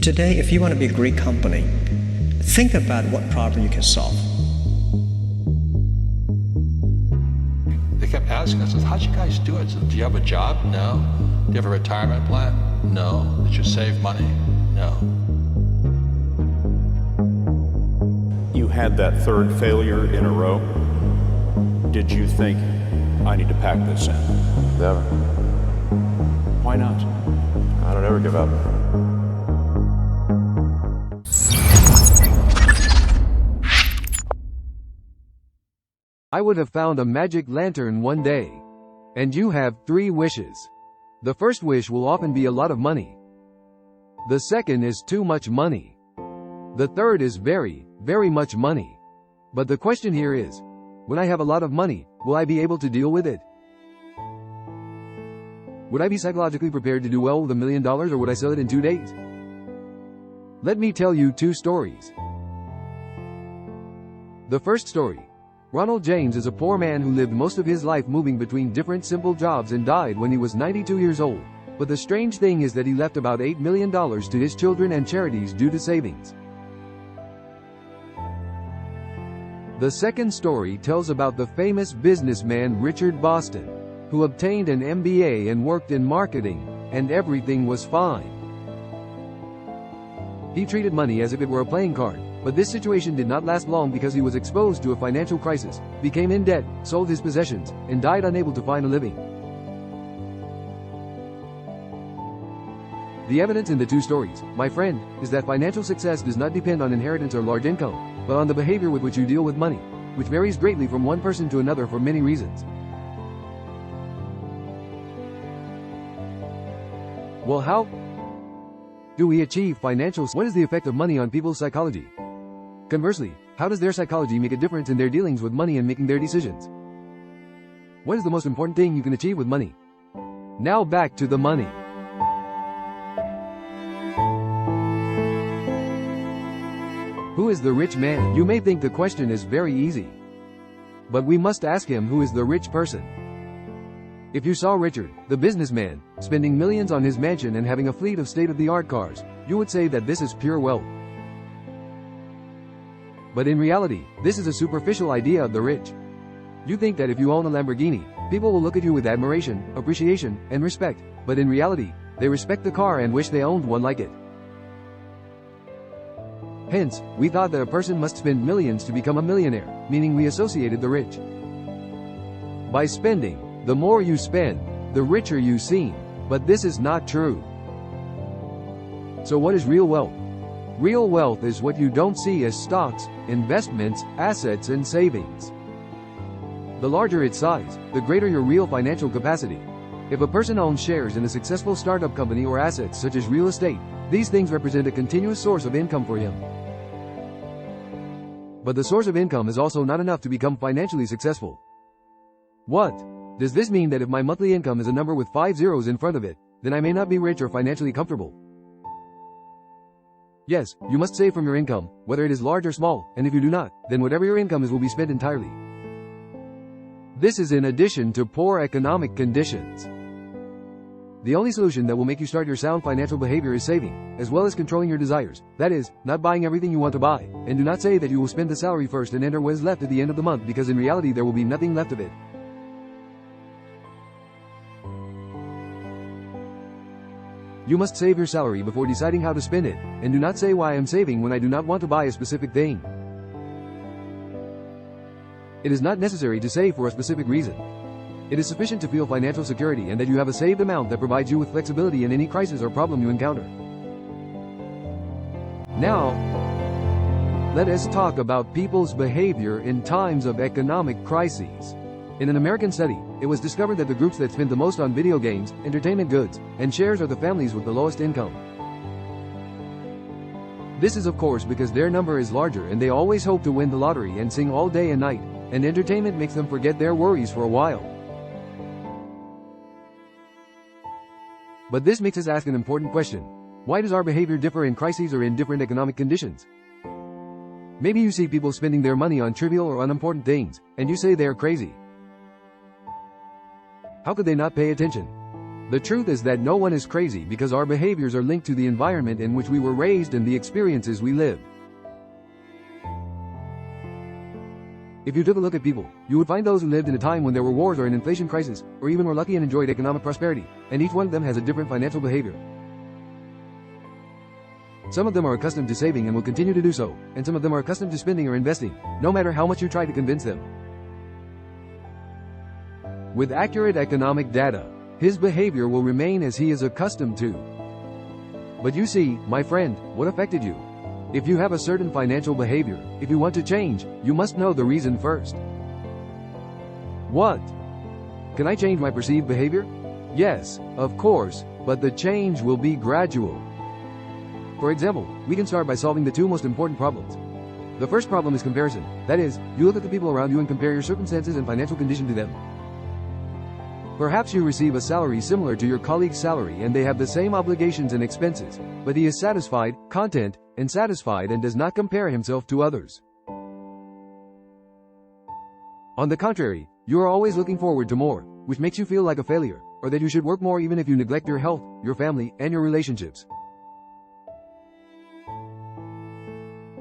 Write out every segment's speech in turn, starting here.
Today, if you want to be a great company, think about what problem you can solve. They kept asking us, how'd you guys do it? So, do you have a job? No. Do you have a retirement plan? No. Did you save money? No. You had that third failure in a row. Did you think, I need to pack this in? Never. Why not? I don't ever give up. I would have found a magic lantern one day. And you have 3 wishes. The first wish will often be a lot of money. The second is too much money. The third is very, very much money. But the question here is, when I have a lot of money, will I be able to deal with it? Would I be psychologically prepared to do well with $1 million, or would I sell it in 2 days? Let me tell you 2 stories. The first story. Ronald James is a poor man who lived most of his life moving between different simple jobs and died when he was 92 years old. But the strange thing is that he left about $8 million to his children and charities due to savings. The second story tells about the famous businessman Richard Boston, who obtained an MBA and worked in marketing, and everything was fine. He treated money as if it were a playing card. But this situation did not last long because he was exposed to a financial crisis, became in debt, sold his possessions, and died unable to find a living. The evidence in the 2 stories, my friend, is that financial success does not depend on inheritance or large income, but on the behavior with which you deal with money, which varies greatly from one person to another for many reasons. Well, how do we achieve financial? What is the effect of money on people's psychology? Conversely, how does their psychology make a difference in their dealings with money and making their decisions? What is the most important thing you can achieve with money? Now back to the money. Who is the rich man? You may think the question is very easy. But we must ask him, who is the rich person? If you saw Richard, the businessman, spending millions on his mansion and having a fleet of state-of-the-art cars, you would say that this is pure wealth. But in reality, this is a superficial idea of the rich. You think that if you own a Lamborghini, people will look at you with admiration, appreciation, and respect, but in reality, they respect the car and wish they owned one like it. Hence, we thought that a person must spend millions to become a millionaire, meaning we associated the rich. By spending, the more you spend, the richer you seem, but this is not true. So what is real wealth? Real wealth is what you don't see as stocks, investments, assets, and savings. The larger its size, the greater your real financial capacity. If a person owns shares in a successful startup company or assets such as real estate, these things represent a continuous source of income for him. But the source of income is also not enough to become financially successful. What? Does this mean that if my monthly income is a number with 5 zeros in front of it, then I may not be rich or financially comfortable? Yes, you must save from your income, whether it is large or small, and if you do not, then whatever your income is will be spent entirely. This is in addition to poor economic conditions. The only solution that will make you start your sound financial behavior is saving, as well as controlling your desires. That is, not buying everything you want to buy, and do not say that you will spend the salary first and enter what is left at the end of the month, because in reality there will be nothing left of it. You must save your salary before deciding how to spend it, and do not say why I am saving when I do not want to buy a specific thing. It is not necessary to save for a specific reason. It is sufficient to feel financial security and that you have a saved amount that provides you with flexibility in any crisis or problem you encounter. Now, let us talk about people's behavior in times of economic crises. In an American study, it was discovered that the groups that spend the most on video games, entertainment goods, and shares are the families with the lowest income. This is of course because their number is larger and they always hope to win the lottery and sing all day and night, and entertainment makes them forget their worries for a while. But this makes us ask an important question. Why does our behavior differ in crises or in different economic conditions? Maybe you see people spending their money on trivial or unimportant things, and you say they are crazy. How could they not pay attention? The truth is that no one is crazy because our behaviors are linked to the environment in which we were raised and the experiences we lived. If you took a look at people, you would find those who lived in a time when there were wars or an inflation crisis, or even were lucky and enjoyed economic prosperity, and each one of them has a different financial behavior. Some of them are accustomed to saving and will continue to do so, and some of them are accustomed to spending or investing, no matter how much you try to convince them. With accurate economic data, his behavior will remain as he is accustomed to. But you see, my friend, what affected you? If you have a certain financial behavior, if you want to change, you must know the reason first. What? Can I change my perceived behavior? Yes, of course, but the change will be gradual. For example, we can start by solving the two most important problems. The first problem is comparison. That is, you look at the people around you and compare your circumstances and financial condition to them. Perhaps you receive a salary similar to your colleague's salary and they have the same obligations and expenses, but he is satisfied, content, and satisfied and does not compare himself to others. On the contrary, you are always looking forward to more, which makes you feel like a failure, or that you should work more even if you neglect your health, your family, and your relationships.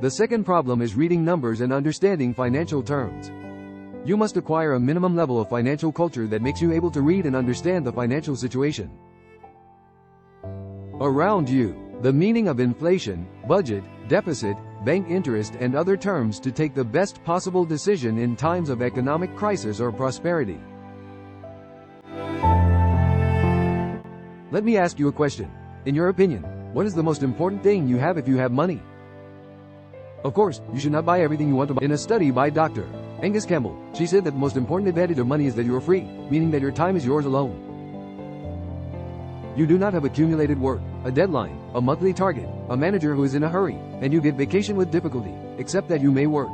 The second problem is reading numbers and understanding financial terms. You must acquire a minimum level of financial culture that makes you able to read and understand the financial situation around you, the meaning of inflation, budget, deficit, bank interest, and other terms to take the best possible decision in times of economic crisis or prosperity. Let me ask you a question. In your opinion, what is the most important thing you have if you have money? Of course, you should not buy everything you want to buy. In a study by Dr. Angus Campbell, she said that the most important advantage of money is that you are free, meaning that your time is yours alone. You do not have accumulated work, a deadline, a monthly target, a manager who is in a hurry, and you get vacation with difficulty, except that you may work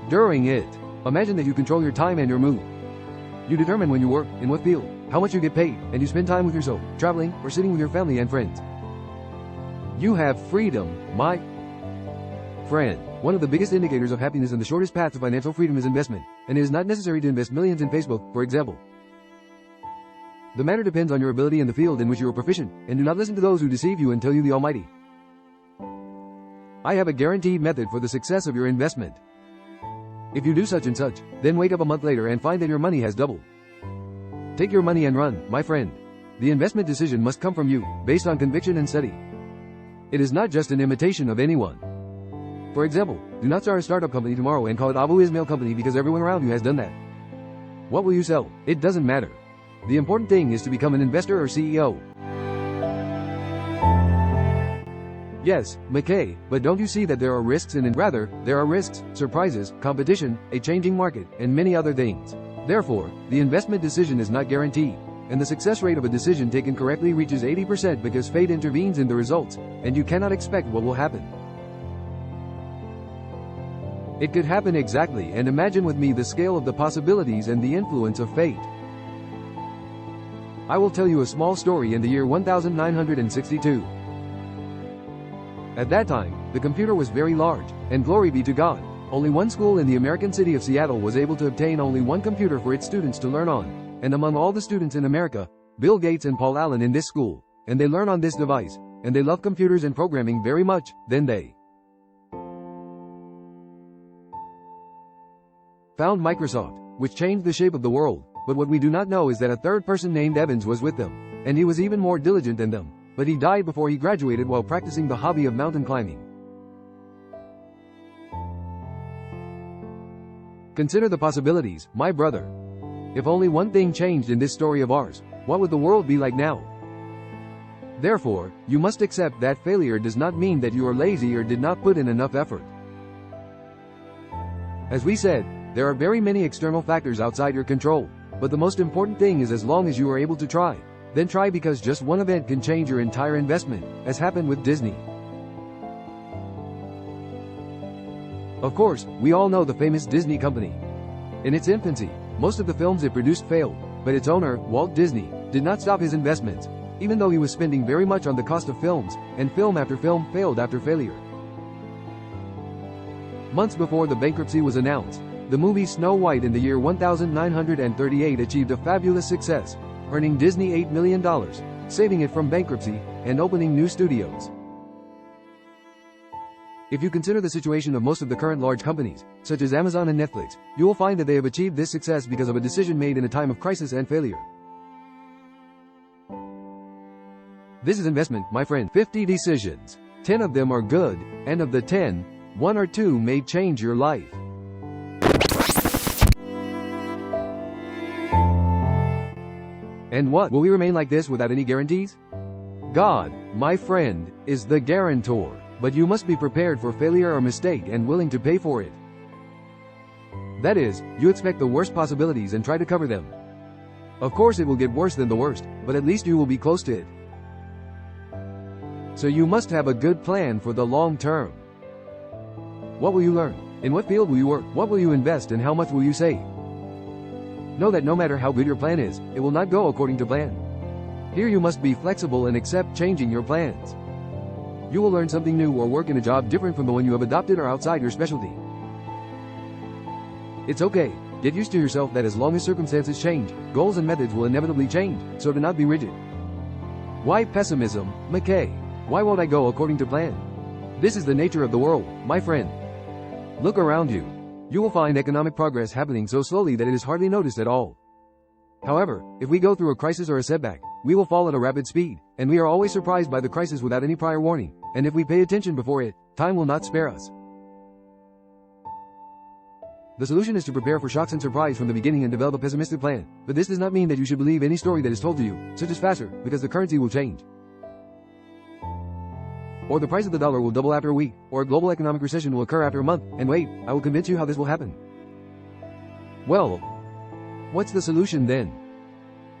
during it. Imagine that you control your time and your mood. You determine when you work, in what field, how much you get paid, and you spend time with yourself, traveling, or sitting with your family and friends. You have freedom, my friend. One of the biggest indicators of happiness and the shortest path to financial freedom is investment, and it is not necessary to invest millions in Facebook, for example. The matter depends on your ability in the field in which you are proficient, and do not listen to those who deceive you and tell you the Almighty. I have a guaranteed method for the success of your investment. If you do such and such, then wake up a month later and find that your money has doubled. Take your money and run, my friend. The investment decision must come from you, based on conviction and study. It is not just an imitation of anyone. For example, do not start a startup company tomorrow and call it Abu Ismail Company because everyone around you has done that. What will you sell? It doesn't matter. The important thing is to become an investor or CEO. Yes, McKay, but don't you see that there are risks rather, there are risks, surprises, competition, a changing market, and many other things. Therefore, the investment decision is not guaranteed, and the success rate of a decision taken correctly reaches 80% because fate intervenes in the results, and you cannot expect what will happen. It could happen exactly, and imagine with me the scale of the possibilities and the influence of fate. I will tell you a small story in the year 1962. At that time, the computer was very large, and glory be to God, only one school in the American city of Seattle was able to obtain only one computer for its students to learn on, and among all the students in America, Bill Gates and Paul Allen in this school, and they learn on this device, and they love computers and programming very much, then they found Microsoft, which changed the shape of the world, but what we do not know is that a third person named Evans was with them, and he was even more diligent than them, but he died before he graduated while practicing the hobby of mountain climbing. Consider the possibilities, my brother. If only one thing changed in this story of ours, what would the world be like now? Therefore, you must accept that failure does not mean that you are lazy or did not put in enough effort. As we said, there are very many external factors outside your control, but the most important thing is as long as you are able to try, then try because just one event can change your entire investment, as happened with Disney. Of course, we all know the famous Disney company. In its infancy, most of the films it produced failed, but its owner, Walt Disney, did not stop his investments, even though he was spending very much on the cost of films, and film after film failed after failure. Months before the bankruptcy was announced, the movie Snow White in the year 1938 achieved a fabulous success, earning Disney $8 million, saving it from bankruptcy, and opening new studios. If you consider the situation of most of the current large companies, such as Amazon and Netflix, you will find that they have achieved this success because of a decision made in a time of crisis and failure. This is investment, my friend. 50 decisions. 10 of them are good, and of the 10, 1 or 2 may change your life. And what? Will we remain like this without any guarantees? God, my friend, is the guarantor. But you must be prepared for failure or mistake and willing to pay for it. That is, you expect the worst possibilities and try to cover them. Of course it will get worse than the worst, but at least you will be close to it. So you must have a good plan for the long term. What will you learn? In what field will you work? What will you invest and how much will you save? Know that no matter how good your plan is, it will not go according to plan. Here you must be flexible and accept changing your plans. You will learn something new or work in a job different from the one you have adopted or outside your specialty. It's okay. Get used to yourself that as long as circumstances change, goals and methods will inevitably change, so do not be rigid. Why pessimism, McKay? Why won't I go according to plan? This is the nature of the world, my friend. Look around you. You will find economic progress happening so slowly that it is hardly noticed at all. However, if we go through a crisis or a setback, we will fall at a rapid speed, and we are always surprised by the crisis without any prior warning, and if we pay attention before it, time will not spare us. The solution is to prepare for shocks and surprise from the beginning and develop a pessimistic plan, but this does not mean that you should believe any story that is told to you, such as faster, because the currency will change. Or the price of the dollar will double after a week, or a global economic recession will occur after a month, and wait, I will convince you how this will happen. Well, what's the solution then?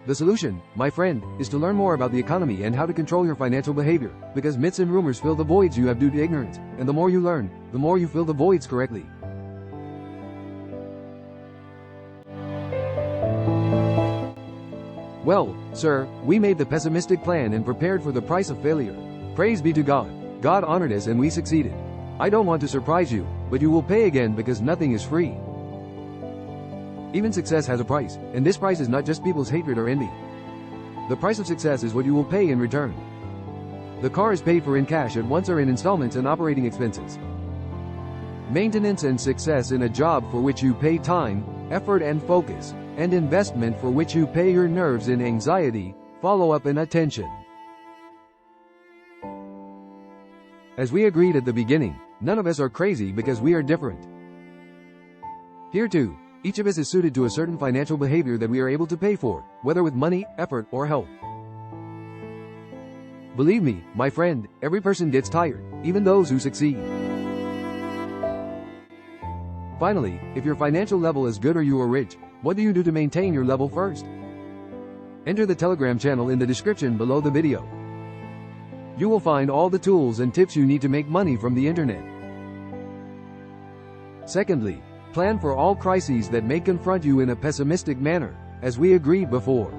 The solution, my friend, is to learn more about the economy and how to control your financial behavior, because myths and rumors fill the voids you have due to ignorance, and the more you learn, the more you fill the voids correctly. Well, sir, we made the pessimistic plan and prepared for the price of failure. Praise be to God. God honored us and we succeeded. I don't want to surprise you, but you will pay again because nothing is free. Even success has a price, and this price is not just people's hatred or envy. The price of success is what you will pay in return. The car is paid for in cash at once or in installments and operating expenses. Maintenance and success in a job for which you pay time, effort and focus, and investment for which you pay your nerves in anxiety, follow-up and attention. As we agreed at the beginning, none of us are crazy because we are different. Here too, each of us is suited to a certain financial behavior that we are able to pay for, whether with money, effort, or health. Believe me, my friend, every person gets tired, even those who succeed. Finally, if your financial level is good or you are rich, what do you do to maintain your level first? Enter the Telegram channel in the description below the video. You will find all the tools and tips you need to make money from the internet. Secondly, plan for all crises that may confront you in a pessimistic manner, as we agreed before.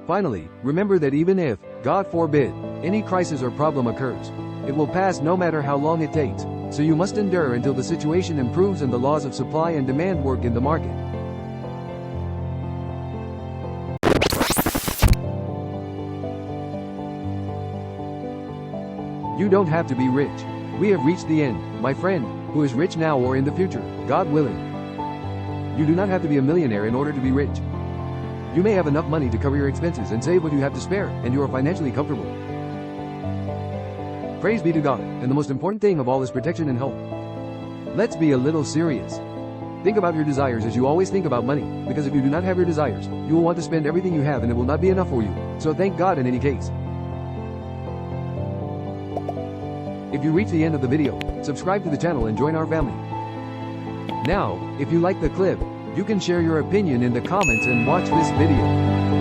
Finally, remember that even if, God forbid, any crisis or problem occurs, it will pass no matter how long it takes, so you must endure until the situation improves and the laws of supply and demand work in the market. You don't have to be rich. We have reached the end, my friend, who is rich now or in the future, God willing. You do not have to be a millionaire in order to be rich. You may have enough money to cover your expenses and save what you have to spare, and you are financially comfortable. Praise be to God, and the most important thing of all is protection and health. Let's be a little serious. Think about your desires as you always think about money, because if you do not have your desires, you will want to spend everything you have and it will not be enough for you, so thank God in any case. If you reach the end of the video, subscribe to the channel and join our family. Now, if you like the clip, you can share your opinion in the comments and watch this video.